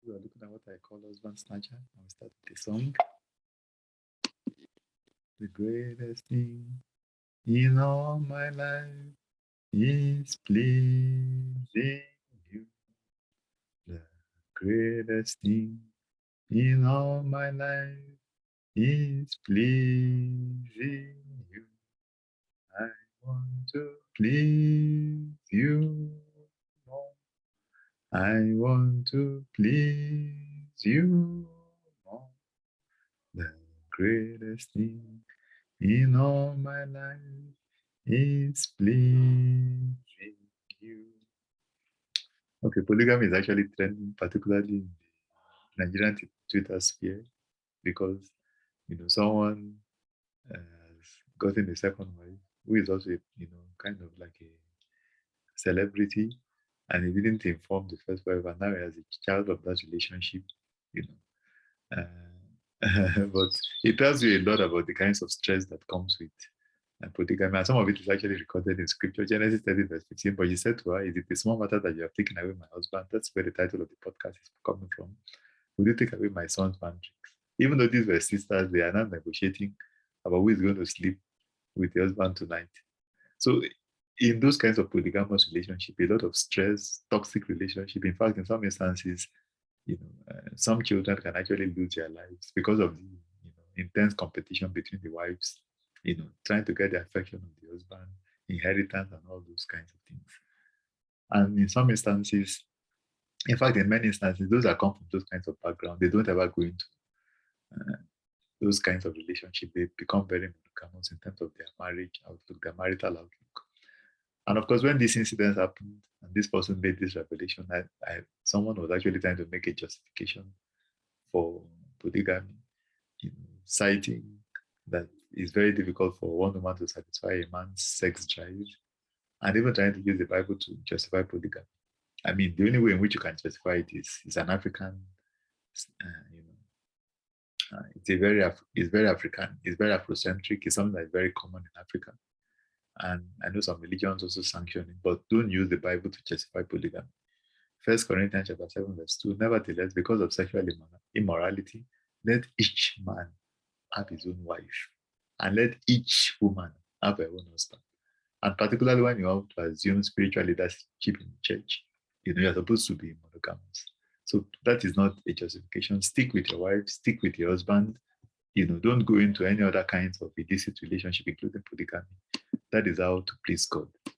we are looking at what I call husband snatcher. And we start with the song. The greatest thing in all my life is pleasing you. The greatest thing in all my life is pleasing you. I want to please you more. I want to please you more. The greatest thing in all my life is pleasing you. Okay, polygamy is actually trending, particularly in the Nigerian Twitter sphere, because someone has gotten a second wife who is also kind of like a celebrity, and he didn't inform the first wife, and now he has a child of that relationship, you know. But it tells you a lot about the kinds of stress that comes with polygamy. And some of it is actually recorded in scripture. Genesis 30, verse 15. But he said to her, is it a small matter that you have taken away my husband? That's where the title of the podcast is coming from. Will you take away my son's mandrakes? Even though these were sisters, they are not negotiating about who is going to sleep with the husband tonight. So in those kinds of polygamous relationship, a lot of stress, toxic relationship. In fact, in some instances, some children can actually lose their lives because of the intense competition between the wives, trying to get the affection of the husband, inheritance, and all those kinds of things. And in some instances, in fact, in many instances, those that come from those kinds of background, they don't ever go into those kinds of relationship. They become very monogamous in terms of their marriage outlook, their marital outlook. And of course, when this incident happened and this person made this revelation, someone was actually trying to make a justification for polygamy, citing that it's very difficult for one woman to satisfy a man's sex drive, and even trying to use the Bible to justify polygamy. I mean, the only way in which you can justify it is an African, it's very African, it's very Afrocentric, it's something that is very common in Africa. And I know some religions also sanction it, but don't use the Bible to justify polygamy. 1 Corinthians chapter 7, verse 2, nevertheless, because of sexual immorality, let each man have his own wife, and let each woman have her own husband. And particularly when you have to assume spiritual leadership in the church, you're supposed to be monogamous. So that is not a justification. Stick with your wife, stick with your husband. Don't go into any other kinds of illicit relationship, including polygamy. That is how to please God.